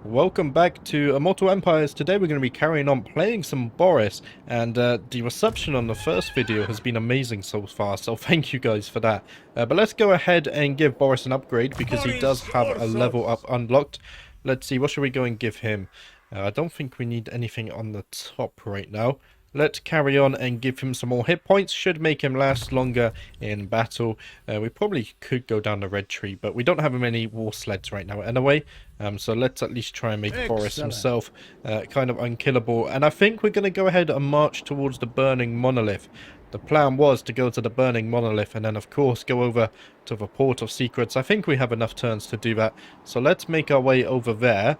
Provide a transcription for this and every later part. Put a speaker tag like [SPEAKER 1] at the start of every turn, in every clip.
[SPEAKER 1] Welcome back to Immortal Empires. Today we're going to be carrying on playing some Boris, and the reception on the first video has been amazing so far, so thank you guys for that. But let's go ahead and give Boris an upgrade because he does have a level up unlocked. Let's see, what should we go and give him? I don't think we need anything on the top right now. Let's carry on and give him some more hit points. Should make him last longer in battle. We probably could go down the red tree, but we don't have many war sleds right now anyway. So let's at least try and make Boris himself kind of unkillable. And I think we're going to go ahead and march towards the burning monolith. The plan was to go to the burning monolith and then of course go over to the port of secrets. I think we have enough turns to do that. So let's make our way over there.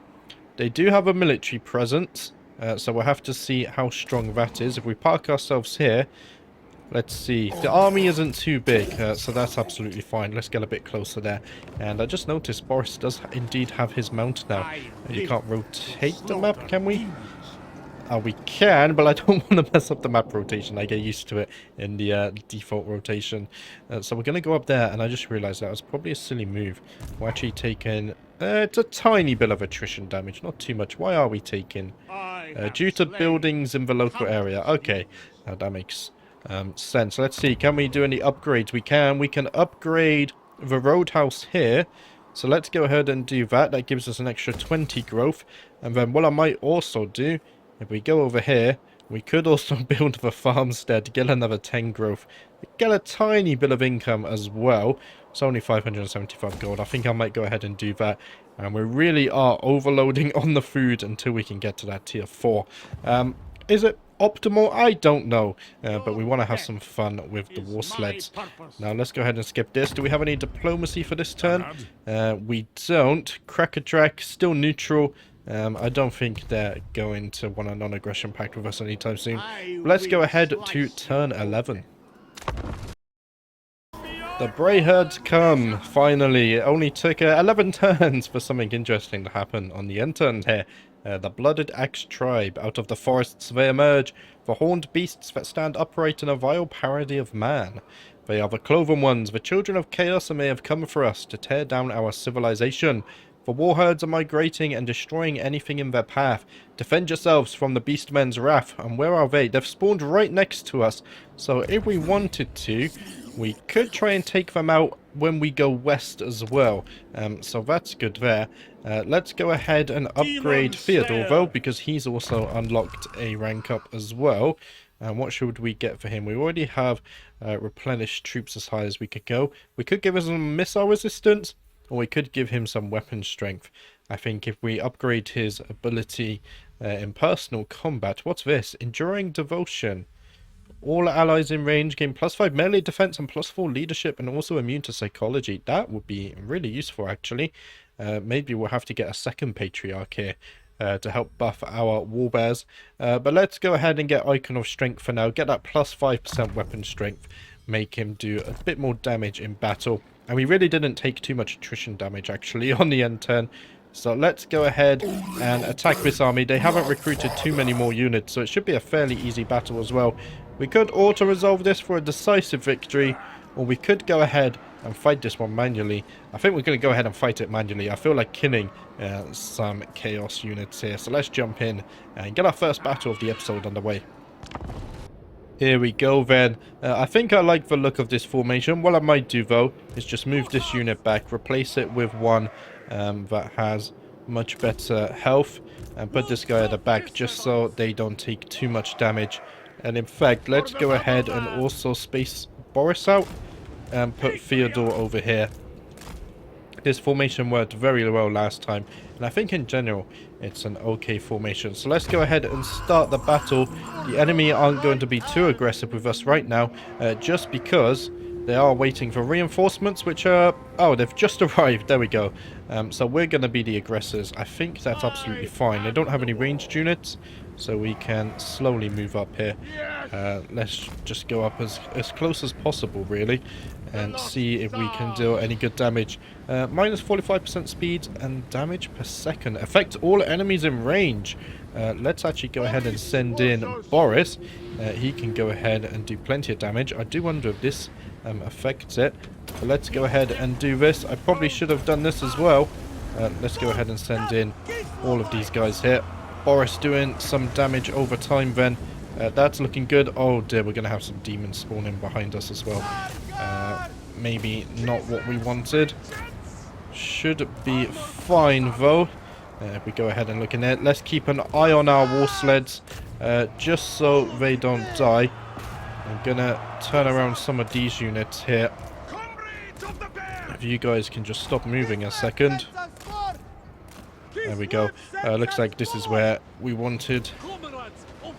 [SPEAKER 1] They do have a military presence. So we'll have to see how strong that is. If we park ourselves here, let's see. The army isn't too big, so that's absolutely fine. Let's get a bit closer there. And I just noticed Boris does indeed have his mount now. You can't rotate the map, can we? We can, but I don't want to mess up the map rotation. I get used to it in the default rotation. So we're going to go up there, and I just realized that was probably a silly move. We're actually taking... it's a tiny bit of attrition damage, not too much. Why are we taking... due to buildings in the local area. Okay, that makes sense. Let's see, can we do any upgrades? We can upgrade the roadhouse here. So let's go ahead and do that. That gives us an extra 20 growth. And then what I might also do, if we go over here, we could also build the farmstead, get another 10 growth, get a tiny bit of income as well. It's only 575 gold. I think I might go ahead and do that. And we really are overloading on the food until we can get to that tier 4. Is it optimal? I don't know. But we want to have some fun with the war sleds. Now let's go ahead and skip this. Do we have any diplomacy for this turn? We don't. Cracker Track, still neutral. I don't think they're going to want a non-aggression pact with us anytime soon. But let's go ahead to turn 11. The Brayherds come, finally. It only took 11 turns for something interesting to happen on the end turn here. The Blooded Axe Tribe. Out of the forests they emerge, the horned beasts that stand upright in a vile parody of man. They are the Cloven Ones, the children of chaos, and they have come for us to tear down our civilization. The war herds are migrating and destroying anything in their path. Defend yourselves from the beastmen's wrath. And where are they? They've spawned right next to us. So if we wanted to, we could try and take them out when we go west as well. So that's good there. Let's go ahead and upgrade Theodore though, because he's also unlocked a rank up as well. And what should we get for him? We already have replenished troops as high as we could go. We could give us some missile resistance, or we could give him some weapon strength. I think if we upgrade his ability in personal combat... What's this? Enduring Devotion. All allies in range gain +5 melee defense and +4 leadership, and also immune to psychology. That would be really useful, actually. Maybe we'll have to get a second Patriarch here to help buff our warbears. But let's go ahead and get Icon of Strength for now. Get that +5% weapon strength. Make him do a bit more damage in battle. And we really didn't take too much attrition damage, actually, on the end turn. So let's go ahead and attack this army. They haven't recruited too many more units, so it should be a fairly easy battle as well. We could auto-resolve this for a decisive victory, or we could go ahead and fight this one manually. I think we're going to go ahead and fight it manually. I feel like killing some chaos units here. So let's jump in and get our first battle of the episode underway. Here we go then. I think I like the look of this formation. What I might do though is just move this unit back, replace it with one that has much better health, and put this guy at the back just so they don't take too much damage. And in fact, let's go ahead and also space Boris out and put Theodore over here. This formation worked very well last time, and I think in general it's an okay formation. So let's go ahead and start the battle. The enemy aren't going to be too aggressive with us right now, just because they are waiting for reinforcements, which are... Oh, they've just arrived. There we go. So we're going to be the aggressors. I think that's absolutely fine. They don't have any ranged units, so we can slowly move up here. Let's just go up as close as possible, really, and see if we can deal any good damage. Minus 45% speed and damage per second. Affect all enemies in range. Let's actually go ahead and send in Boris. He can go ahead and do plenty of damage. I do wonder if this affects it. But let's go ahead and do this. I probably should have done this as well. Let's go ahead and send in all of these guys here. Boris doing some damage over time then. That's looking good. Oh dear, we're going to have some demons spawning behind us as well. Maybe not what we wanted. Should be fine though. If we go ahead and look in there. Let's keep an eye on our war sleds. Just so they don't die. I'm going to turn around some of these units here. If you guys can just stop moving a second. There we go. Looks like this is where we wanted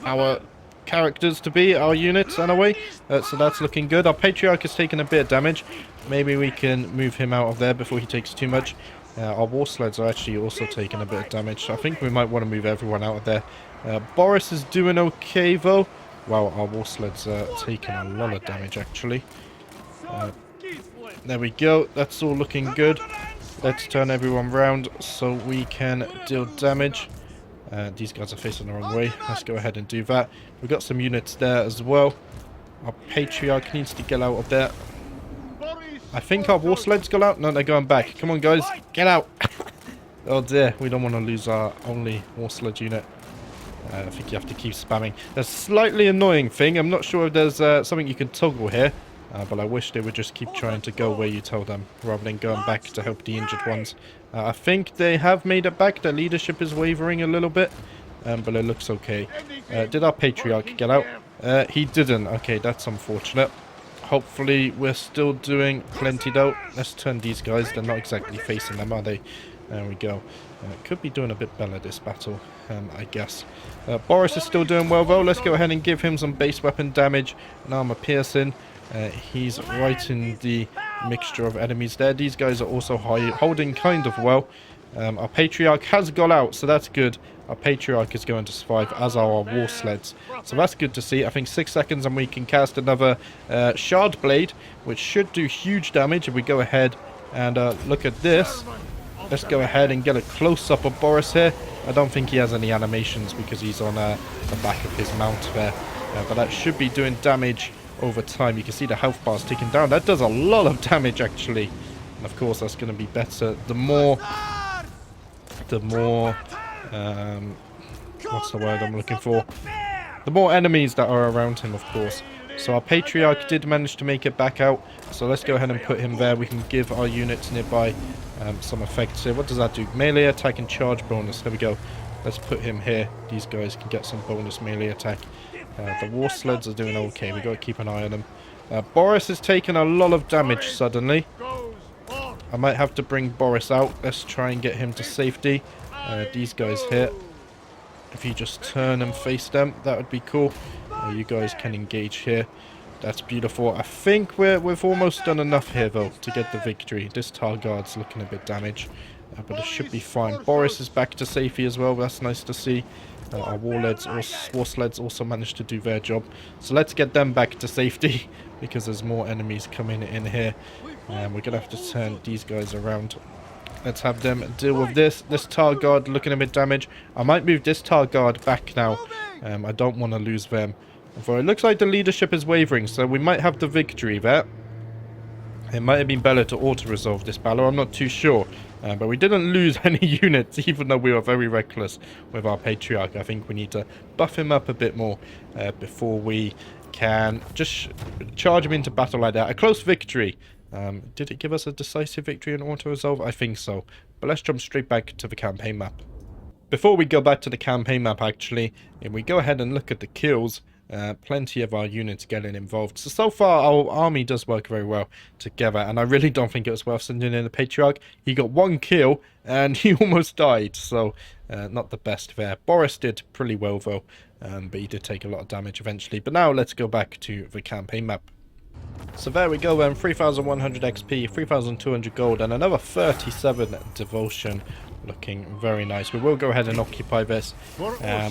[SPEAKER 1] our characters to be, our units anyway. So that's looking good. Our Patriarch has taken a bit of damage. Maybe we can move him out of there before he takes too much. Our war sleds are actually also taking a bit of damage. So I think we might want to move everyone out of there. Boris is doing okay though. Wow, our war sleds are taking a lot of damage actually. There we go. That's all looking good. Let's turn everyone round so we can deal damage. These guys are facing the wrong way. Let's go ahead and do that. We've got some units there as well. Our Patriarch needs to get out of there. I think our war sleds got out. No, they're going back. Come on, guys. Get out. Oh, dear. We don't want to lose our only war sled unit. I think you have to keep spamming. There's a slightly annoying thing. I'm not sure if there's something you can toggle here. But I wish they would just keep trying to go where you tell them, rather than going back to help the injured ones. I think they have made it back. Their leadership is wavering a little bit, but it looks okay. Did our Patriarch get out? He didn't. Okay, that's unfortunate. Hopefully we're still doing plenty though. Let's turn these guys. They're not exactly facing them, are they? There we go. Could be doing a bit better this battle, I guess. Boris is still doing well though. Let's go ahead and give him some base weapon damage and armor piercing. He's right in the mixture of enemies there. These guys are also holding kind of well. Our Patriarch has got out, so that's good. Our Patriarch is going to survive, as are our war sleds. So that's good to see. I think 6 seconds and we can cast another Shard Blade, which should do huge damage if we go ahead and look at this. Let's go ahead and get a close-up of Boris here. I don't think he has any animations because he's on the back of his mount there. But that should be doing damage over time. You can see the health bars ticking down. That does a lot of damage actually. And of course that's going to be better the more what's the word I'm looking for? The more enemies that are around him, of course. So our Patriarch did manage to make it back out. So let's go ahead and put him there. We can give our units nearby some effects here. What does that do? Melee attack and charge bonus. There we go. Let's put him here. These guys can get some bonus melee attack. The war sleds are doing okay. We've got to keep an eye on them. Boris has taken a lot of damage suddenly. I might have to bring Boris out. Let's try and get him to safety. These guys here. If you just turn and face them, that would be cool. You guys can engage here. That's beautiful. I think we've almost done enough here, though, to get the victory. This Targuard's looking a bit damaged. But it should be fine. Boris is back to safety as well. That's nice to see. Our war sleds also managed to do their job. So let's get them back to safety because there's more enemies coming in here. And we're going to have to turn these guys around. Let's have them deal with this. This Targuard looking a bit damaged. I might move this Targuard back now. I don't want to lose them. For it looks like the leadership is wavering, so we might have the victory there. It might have been better to auto-resolve this battle. I'm not too sure. But we didn't lose any units, even though we were very reckless with our Patriarch. I think we need to buff him up a bit more before we can just charge him into battle like that. A close victory. Did it give us a decisive victory in auto-resolve? I think so. But let's jump straight back to the campaign map. Before we go back to the campaign map, actually, if we go ahead and look at the kills, plenty of our units getting involved. So far, our army does work very well together, and I really don't think it was worth sending in the Patriarch. He got 1 kill, and he almost died, so not the best there. Boris did pretty well, though, but he did take a lot of damage eventually. But now, let's go back to the campaign map. So there we go then, 3,100 XP, 3,200 gold, and another 37 devotion. Looking very nice. We will go ahead and occupy this.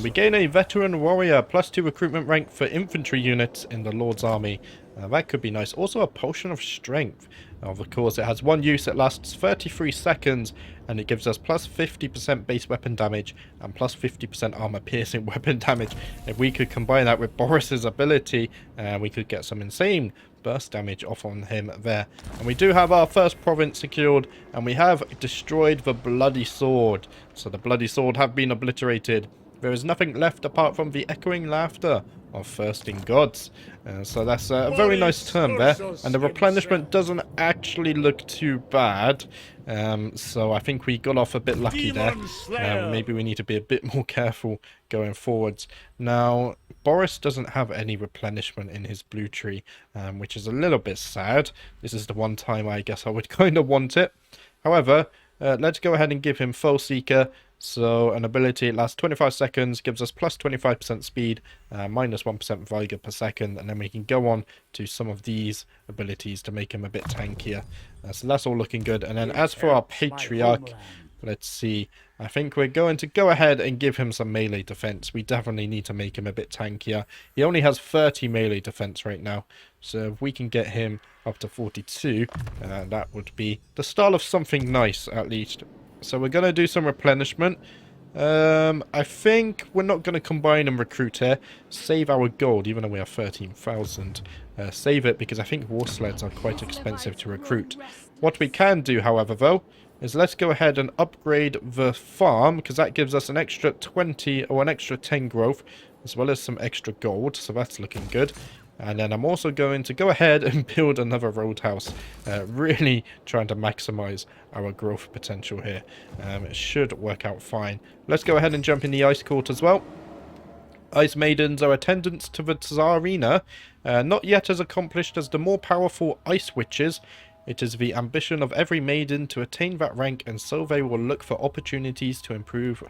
[SPEAKER 1] We gain a veteran warrior, +2 recruitment rank for infantry units in the Lord's army. That could be nice. Also a potion of strength. Of course, it has 1 use. It lasts 33 seconds, and it gives us +50% base weapon damage and +50% armor piercing weapon damage. If we could combine that with Boris's ability, we could get some insane burst damage off on him there. And we do have our first province secured, and we have destroyed the Bloody Sword. So the Bloody Sword have been obliterated. There is nothing left apart from the echoing laughter of thirsting gods. So that's a very nice turn there. And the replenishment doesn't actually look too bad. So I think we got off a bit lucky there. Maybe we need to be a bit more careful going forwards. Now, Boris doesn't have any replenishment in his blue tree, which is a little bit sad. This is the one time I guess I would kind of want it. However, let's go ahead and give him Foe Seeker. So an ability, it lasts 25 seconds, gives us plus 25% speed, minus 1% Vigor per second, and then we can go on to some of these abilities to make him a bit tankier. So that's all looking good. And then as for our Patriarch, let's see. I think we're going to go ahead and give him some melee defense. We definitely need to make him a bit tankier. He only has 30 melee defense right now. So if we can get him up to 42, that would be the start of something nice, at least. So we're going to do some replenishment. I think we're not going to combine and recruit here. Save our gold, even though we have 13,000. Save it, because I think war sleds are quite expensive to recruit. What we can do, however, though, is let's go ahead and upgrade the farm, because that gives us an extra 20 or an extra 10 growth, as well as some extra gold. So that's looking good. And then I'm also going to go ahead and build another roadhouse, really trying to maximize our growth potential here. It should work out fine. Let's go ahead and jump in the Ice Court as well. Ice Maidens are attendants to the Tsarina, not yet as accomplished as the more powerful Ice Witches. It is the ambition of every maiden to attain that rank, and so they will look for opportunities to improve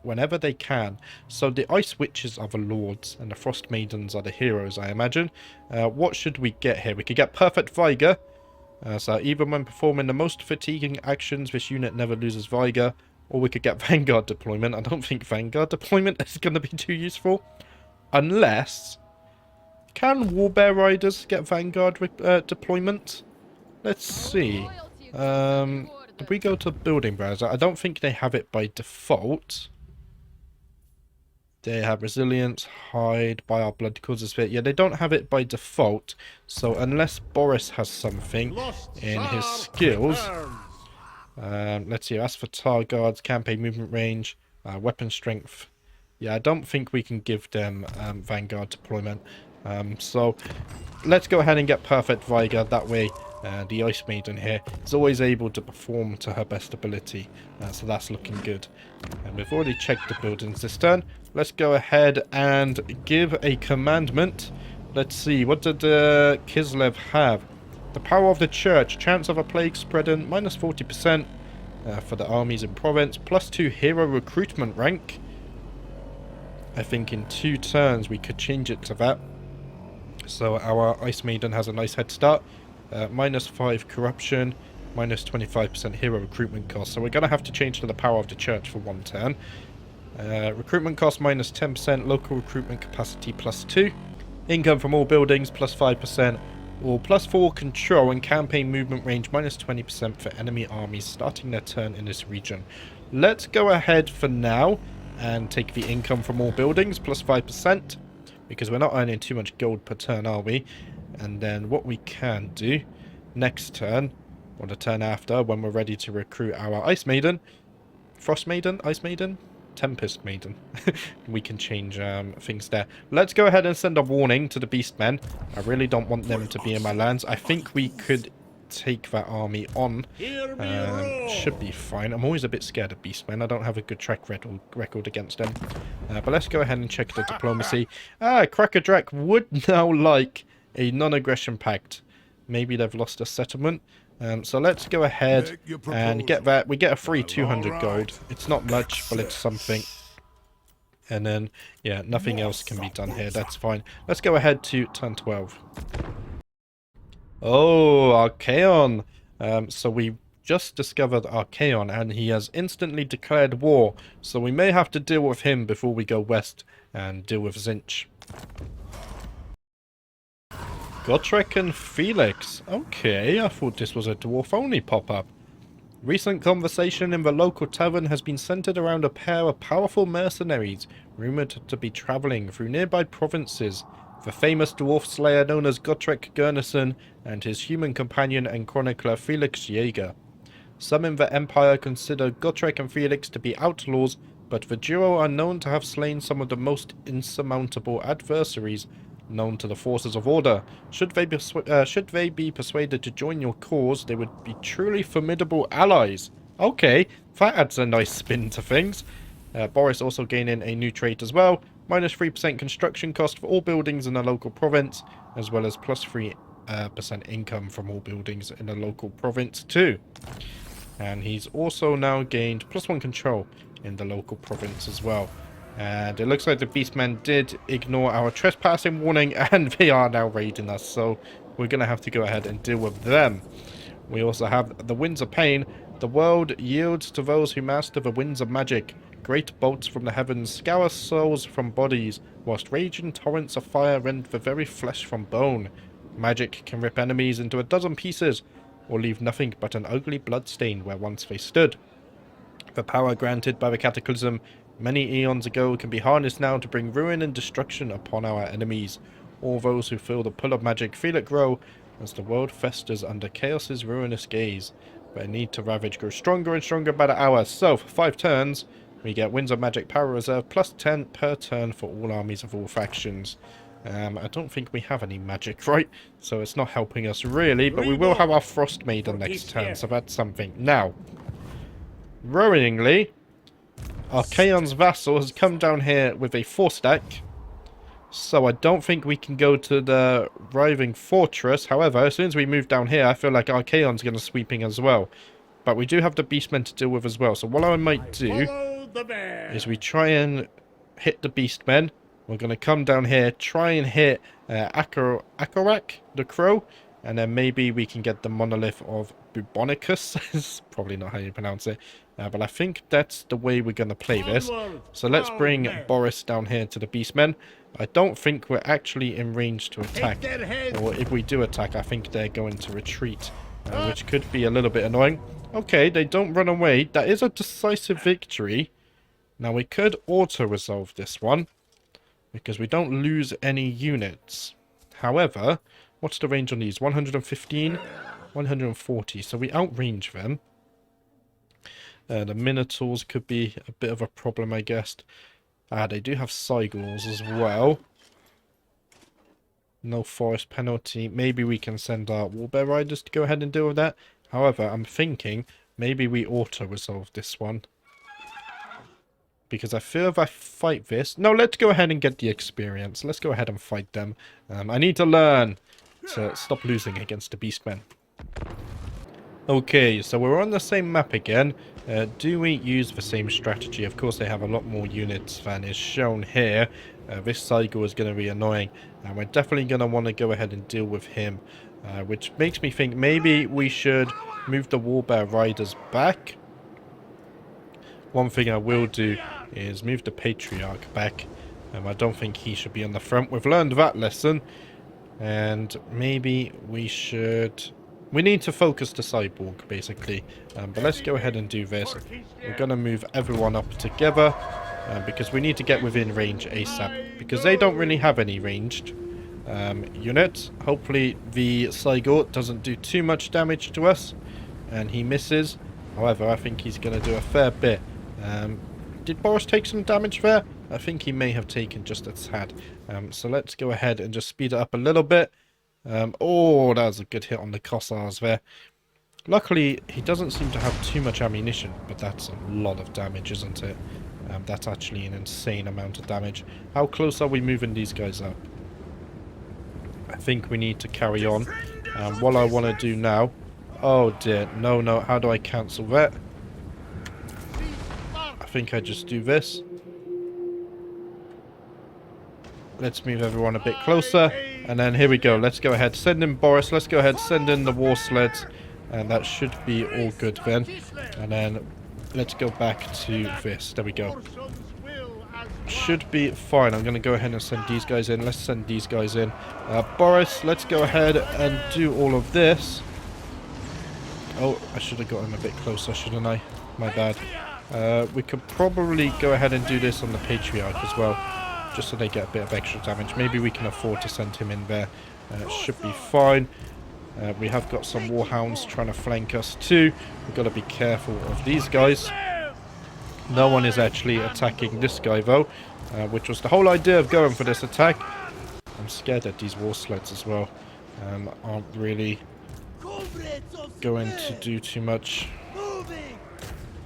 [SPEAKER 1] whenever they can. So the Ice Witches are the lords, and the Frost Maidens are the heroes, I imagine. What should we get here? We could get Perfect Vigor. So even when performing the most fatiguing actions, this unit never loses Vigor. Or we could get Vanguard Deployment. I don't think Vanguard Deployment is going to be too useful. Unless... Can Warbear Riders get Vanguard Deployment? Let's see. If we go to Building Browser, I don't think they have it by default. They have Resilience, Hide, By Our Blood Causes Fit. Yeah, they don't have it by default. So unless Boris has something in his skills... let's see, as for Tar Guards, Campaign Movement Range, Weapon Strength. Yeah, I don't think we can give them Vanguard Deployment. So let's go ahead and get Perfect Vigor. That way the Ice Maiden here is always able to perform to her best ability. So that's looking good. And we've already checked the buildings this turn. Let's go ahead and give a commandment. Let's see, what did Kislev have? The power of the church, chance of a plague spreading, minus 40% for the armies in province, plus 2 hero recruitment rank. I think in 2 turns we could change it to that. So our Ice Maiden has a nice head start. Minus 5 corruption, minus 25% hero recruitment cost. So we're going to have to change to the power of the church for 1 turn. Recruitment cost minus 10%, local recruitment capacity plus 2. Income from all buildings plus 5. Or plus 4 control and campaign movement range minus 20% for enemy armies starting their turn in this region. Let's go ahead for now and take the income from all buildings plus 5. Because we're not earning too much gold per turn, are we? And then what we can do next turn, or the turn after, when we're ready to recruit our Ice Maiden, Frost Maiden, Ice Maiden, Tempest Maiden, we can change things there. Let's go ahead and send a warning to the Beastmen. I really don't want them to be in my lands. I think we could take that army on. Should be fine. I'm always a bit scared of Beastmen. I don't have a good track record against them. But let's go ahead and check the diplomacy. Crackerdrack would now like a non-aggression pact. Maybe they've lost a settlement. So let's go ahead and get that. We get a free 200 gold. It's not much, but it's something. And then, yeah, nothing else can be done here. That's fine. Let's go ahead to turn 12. Oh, Archaon. So we just discovered Archaon, and he has instantly declared war. So we may have to deal with him before we go west and deal with Zinch. Gotrek and Felix. Okay, I thought this was a dwarf-only pop-up. Recent conversation in the local tavern has been centered around a pair of powerful mercenaries, rumored to be traveling through nearby provinces. The famous dwarf slayer known as Gotrek Gurnason and his human companion and chronicler Felix Jaeger. Some in the Empire consider Gotrek and Felix to be outlaws, but the duo are known to have slain some of the most insurmountable adversaries known to the forces of order. Should they be persuaded to join your cause, they would be truly formidable allies. Okay, that adds a nice spin to things. Boris also gaining a new trait as well. Minus 3% construction cost for all buildings in the local province, as well as plus 3% income from all buildings in the local province too. And he's also now gained plus 1 control in the local province as well. And it looks like the Beastmen did ignore our trespassing warning, and they are now raiding us, so we're going to have to go ahead and deal with them. We also have the Winds of Pain. The world yields to those who master the winds of magic. Great bolts from the heavens scour souls from bodies, whilst raging torrents of fire rend the very flesh from bone. Magic can rip enemies into a dozen pieces, or leave nothing but an ugly blood stain where once they stood. The power granted by the Cataclysm many eons ago can be harnessed now to bring ruin and destruction upon our enemies. All those who feel the pull of magic feel it grow, as the world festers under Chaos's ruinous gaze. Their need to ravage grows stronger and stronger by the hour, so for 5 turns, we get Winds of Magic Power Reserve plus 10 per turn for all armies of all factions. I don't think we have any magic, right? So it's not helping us really, but we will have our Frost Maiden next turn, so that's something. Now, worryingly, Archaon's Vassal has come down here with a 4-stack, so I don't think we can go to the Writhing Fortress. However, as soon as we move down here, I feel like Archaon's going to sweeping as well. But we do have the Beastmen to deal with as well, so what I might do is we try and hit the Beastmen. We're going to come down here, try and hit Akorak, the Crow, and then maybe we can get the Monolith of Bubonicus. It's probably not how you pronounce it, but I think that's the way we're going to play this. So let's bring Boris down here to the Beastmen. I don't think we're actually in range to attack, or if we do attack, I think they're going to retreat, which could be a little bit annoying. Okay, they don't run away. That is a decisive victory. Now, we could auto-resolve this one, because we don't lose any units. However, what's the range on these? 115? 140, so we outrange them. The Minotaurs could be a bit of a problem, I guess. They do have Cygles as well. No forest penalty. Maybe we can send our Warbear Riders to go ahead and deal with that. However, I'm thinking maybe we auto-resolve this one. Because I feel if I fight this... No, let's go ahead and get the experience. Let's go ahead and fight them. I need to learn to stop losing against the Beastmen. Okay, so we're on the same map again. Do we use the same strategy? Of course, they have a lot more units than is shown here. This Cygel is going to be annoying. And we're definitely going to want to go ahead and deal with him. Which makes me think maybe we should move the Warbear Riders back. One thing I will do is move the Patriarch back. I don't think he should be on the front. We've learned that lesson. And maybe we should... We need to focus the Cyborg, basically. But let's go ahead and do this. We're going to move everyone up together. Because we need to get within range ASAP. Because they don't really have any ranged units. Hopefully the Cygor doesn't do too much damage to us. And he misses. However, I think he's going to do a fair bit. Did Boris take some damage there? I think he may have taken just a tad. So let's go ahead and just speed it up a little bit. Oh, that was a good hit on the Cossars there. Luckily, he doesn't seem to have too much ammunition, but that's a lot of damage, isn't it? That's actually an insane amount of damage. How close are we moving these guys up? I think we need to carry on. What I want to do now... Oh dear, no, how do I cancel that? I think I just do this. Let's move everyone a bit closer. And then here we go. Let's go ahead. Send in Boris. Let's go ahead. Send in the war sleds. And that should be all good then. And then let's go back to this. There we go. Should be fine. I'm going to go ahead and send these guys in. Let's send these guys in. Boris, let's go ahead and do all of this. Oh, I should have got him a bit closer, shouldn't I? My bad. We could probably go ahead and do this on the Patriarch as well. just so they get a bit of extra damage. Maybe we can afford to send him in there. Should be fine. We have got some warhounds trying to flank us too. We've got to be careful of these guys. No one is actually attacking this guy though, which was the whole idea of going for this attack. I'm scared that these war sleds as well aren't really going to do too much.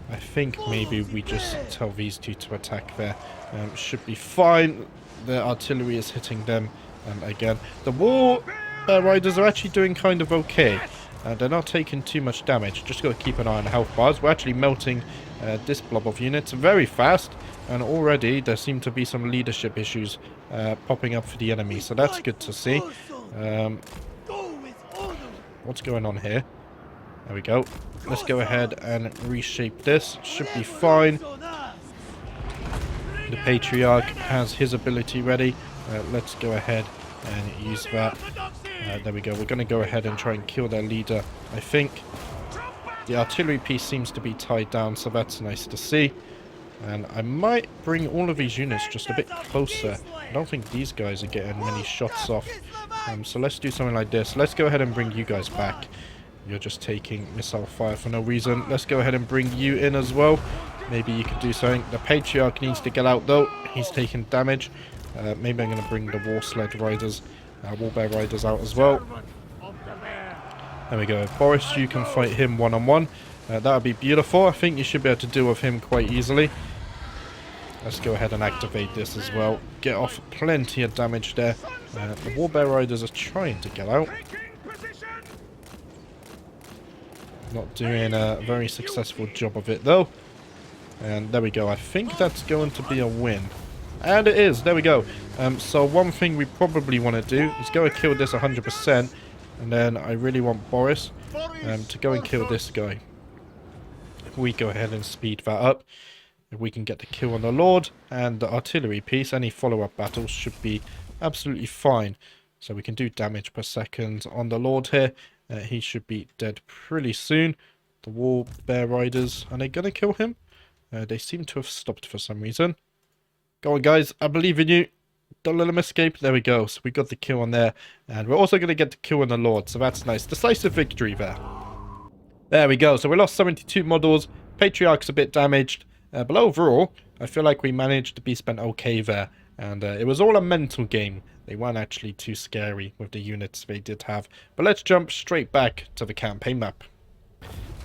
[SPEAKER 1] I think maybe we just tell these two to attack there. Should be fine. The artillery is hitting them again. The war riders are actually doing kind of okay. They're not taking too much damage. Just got to keep an eye on the health bars. We're actually melting this blob of units very fast. And already there seem to be some leadership issues popping up for the enemy. So that's good to see. What's going on here? There we go. Let's go ahead and reshape this. Should be fine. The Patriarch has his ability ready. Let's go ahead and use that. There we go. We're going to go ahead and try and kill their leader, I think. The artillery piece seems to be tied down, so that's nice to see. And I might bring all of these units just a bit closer. I don't think these guys are getting many shots off. So let's do something like this. Let's go ahead and bring you guys back. You're just taking missile fire for no reason. Let's go ahead and bring you in as well. Maybe you could do something. The Patriarch needs to get out though. He's taking damage. Maybe I'm going to bring the war sled riders, war bear riders out as well. There we go. Boris, you can fight him one-on-one. That would be beautiful. I think you should be able to deal with him quite easily. Let's go ahead and activate this as well. Get off plenty of damage there. The war bear riders are trying to get out. Not doing a very successful job of it though. And there we go. I think that's going to be a win. And it is. There we go. So one thing we probably want to do is go and kill this 100%. And then I really want Boris to go and kill this guy. If we go ahead and speed that up, if we can get the kill on the Lord and the artillery piece, any follow-up battles should be absolutely fine. So we can do damage per second on the Lord here. He should be dead pretty soon. The war bear riders, are they going to kill him? They seem to have stopped for some reason. Go on, guys. I believe in you. Don't let him escape. There we go. So we got the kill on there. And we're also going to get the kill on the Lord. So that's nice. Decisive victory there. There we go. So we lost 72 models. Patriarch's a bit damaged. But overall, I feel like we managed to be spent okay there. And it was all a mental game. They weren't actually too scary with the units they did have. But let's jump straight back to the campaign map.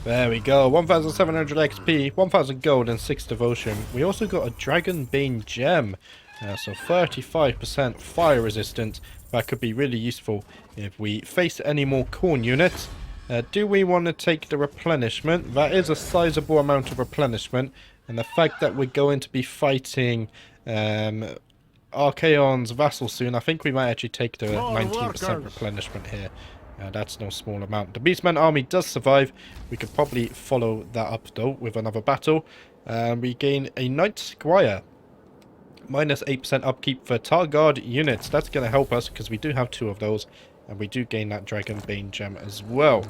[SPEAKER 1] There we go. 1,700 XP, 1,000 gold, and 6 devotion. We also got a Dragon Bane gem. So 35% fire resistance. That could be really useful if we face any more corn units. Do we want to take the replenishment? That is a sizable amount of replenishment. And the fact that we're going to be fighting Archaon's vassal soon, I think we might actually take the 19% replenishment here. That's no small amount. The Beastman army does survive. We could probably follow that up though with another battle. We gain a Knight Squire. Minus 8% upkeep for Targard units. That's going to help us because we do have 2 of those. And we do gain that Dragon Bane gem as well.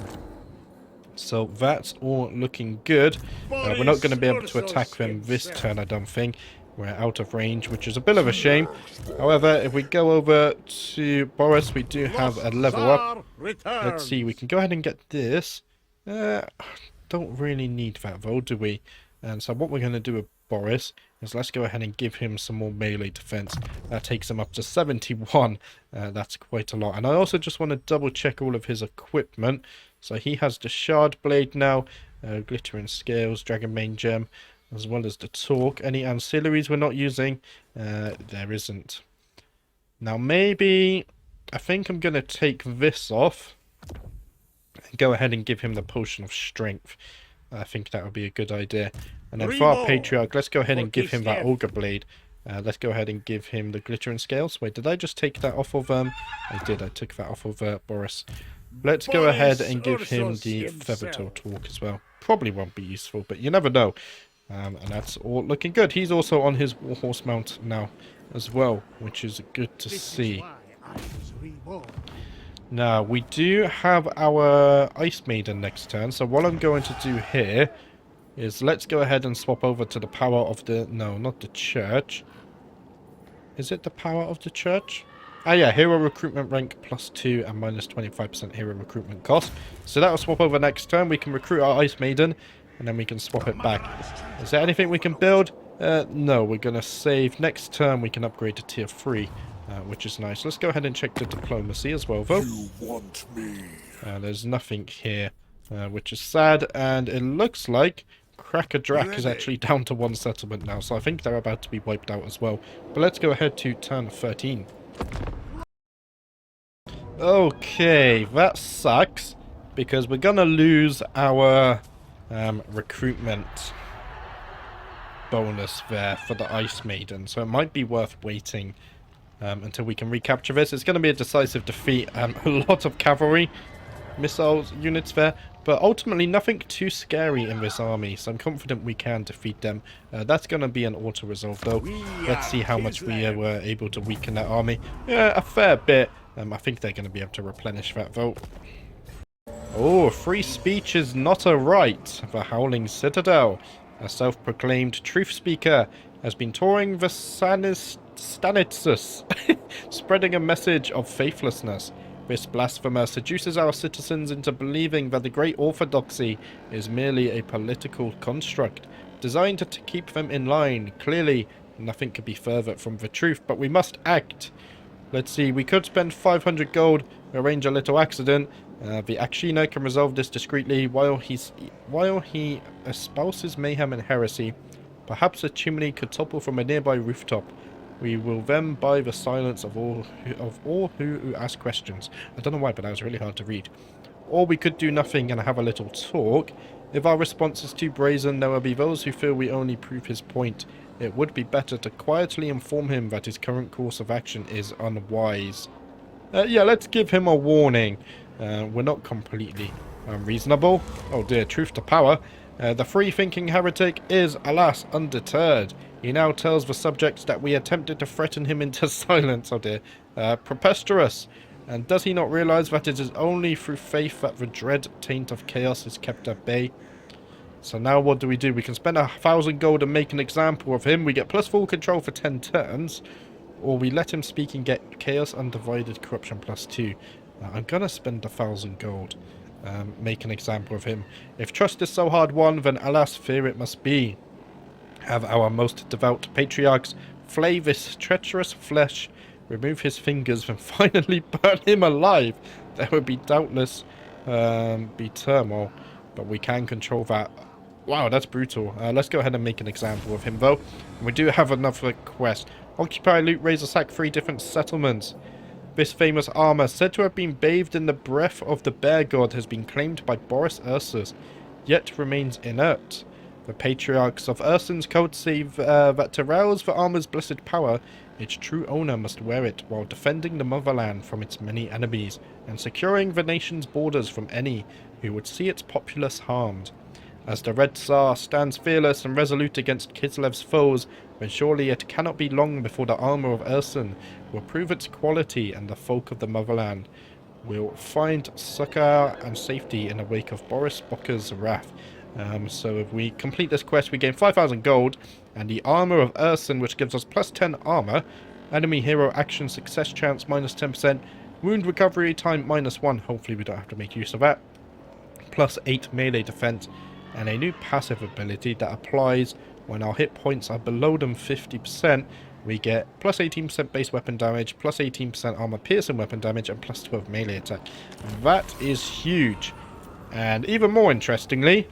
[SPEAKER 1] So that's all looking good. We're not going to be able to attack them this turn, I don't think. We're out of range, which is a bit of a shame. However, if we go over to Boris, we do have a level up. Let's see, we can go ahead and get this. Don't really need that though, do we? And so what we're going to do with Boris is let's go ahead and give him some more melee defense. That takes him up to 71. That's quite a lot. And I also just want to double check all of his equipment. So he has the Shard Blade now, Glittering Scales, Dragon Bane Gem, as well as the Torque. Any ancillaries we're not using? There isn't. Now maybe, I think I'm going to take this off and go ahead and give him the Potion of Strength. I think that would be a good idea. And then for our Patriarch, let's go ahead and give him that Ogre Blade. Let's go ahead and give him the Glittering Scales. Wait, did I just take that off of... I did, I took that off of Boris. Let's go ahead and give him the Feathertail Torque as well. Probably won't be useful, but you never know. And that's all looking good. He's also on his Warhorse mount now as well, which is good to see. Now, we do have our Ice Maiden next turn, so what I'm going to do here is let's go ahead and swap over to the power of the... No, not the church. Is it the power of the church? Ah, yeah, hero recruitment rank +2 and minus 25% hero recruitment cost. So that'll swap over next turn. We can recruit our Ice Maiden, and then we can swap it back. Is there anything we can build? No, we're going to save. Next turn, we can upgrade to tier 3, which is nice. Let's go ahead and check the diplomacy as well, though.
[SPEAKER 2] You want me?
[SPEAKER 1] There's nothing here, which is sad, and it looks like Cracker Drac is actually down to 1 settlement now, so I think they're about to be wiped out as well. But let's go ahead to turn 13. Okay, that sucks, because we're gonna lose our recruitment bonus there for the Ice Maiden, so it might be worth waiting until we can recapture this. It's going to be a decisive defeat, a lot of cavalry missiles units there, but ultimately nothing too scary in this army, so I'm confident we can defeat them. That's going to be an auto-resolve though. Let's see how much we were able to weaken that army. Yeah, a fair bit. I think they're going to be able to replenish that vote. Oh, free speech is not a right. The Howling Citadel, a self-proclaimed truth speaker, has been touring the Stanitsus, spreading a message of faithlessness. This blasphemer seduces our citizens into believing that the Great Orthodoxy is merely a political construct, designed to keep them in line. Clearly, nothing could be further from the truth, but we must act. Let's see, we could spend 500 gold, arrange a little accident. The Akshina can resolve this discreetly while he espouses mayhem and heresy. Perhaps a chimney could topple from a nearby rooftop. We will then buy the silence of all who ask questions. I don't know why, but that was really hard to read. Or we could do nothing and have a little talk. If our response is too brazen, there will be those who feel we only prove his point. It would be better to quietly inform him that his current course of action is unwise. Yeah, let's give him a warning. We're not completely unreasonable. Oh dear, truth to power. The free-thinking heretic is, alas, undeterred. He now tells the subjects that we attempted to threaten him into silence. Oh dear. Preposterous. And does he not realize that it is only through faith that the dread taint of chaos is kept at bay? So now what do? We can spend 1,000 gold and make an example of him. We get plus full control for 10 turns. Or we let him speak and get chaos undivided corruption +2. I'm gonna spend 1,000 gold. Make an example of him. If trust is so hard won, then alas, fear it must be. Have our most devout patriarchs flay this treacherous flesh, remove his fingers, and finally burn him alive. There would be doubtless be turmoil, but we can control that. Wow, that's brutal. Let's go ahead and make an example of him, though. We do have another quest. Occupy, loot, raise, or sack 3 different settlements. This famous armor, said to have been bathed in the breath of the bear god, has been claimed by Boris Ursus, yet remains inert. The patriarchs of Ursun's code say that to rouse the armor's blessed power, its true owner must wear it while defending the motherland from its many enemies, and securing the nation's borders from any who would see its populace harmed. As the Red Tsar stands fearless and resolute against Kislev's foes, then surely it cannot be long before the armor of Ursun will prove its quality, and the folk of the motherland will find succor and safety in the wake of Boris Bokker's wrath. So if we complete this quest, we gain 5,000 gold, and the armor of Ursun, which gives us plus 10 armor, enemy hero action success chance minus 10%, wound recovery time minus 1, hopefully we don't have to make use of that, plus 8 melee defense, and a new passive ability that applies when our hit points are below them 50%. We get plus 18% base weapon damage, plus 18% armor piercing weapon damage, and plus 12 melee attack. That is huge. And even more interestingly,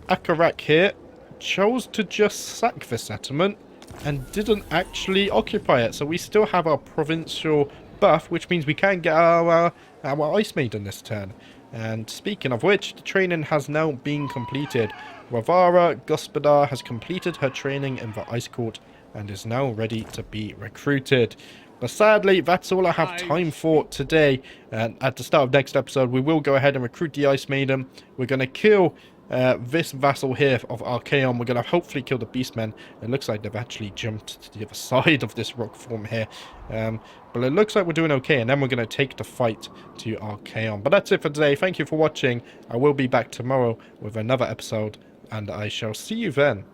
[SPEAKER 1] Akarak here chose to just sack the settlement and didn't actually occupy it. So we still have our provincial buff, which means we can get our Ice Maiden this turn. And speaking of which, the training has now been completed. Ravara Gospodar has completed her training in the Ice Court and is now ready to be recruited. But sadly, that's all I have time for today. And at the start of next episode, we will go ahead and recruit the Ice Maiden. We're going to kill this vassal here of Archaon. We're going to hopefully kill the Beastmen. It looks like they've actually jumped to the other side of this rock form here. But it looks like we're doing okay, and then we're going to take the fight to Archaon. But that's it for today. Thank you for watching. I will be back tomorrow with another episode, and I shall see you then.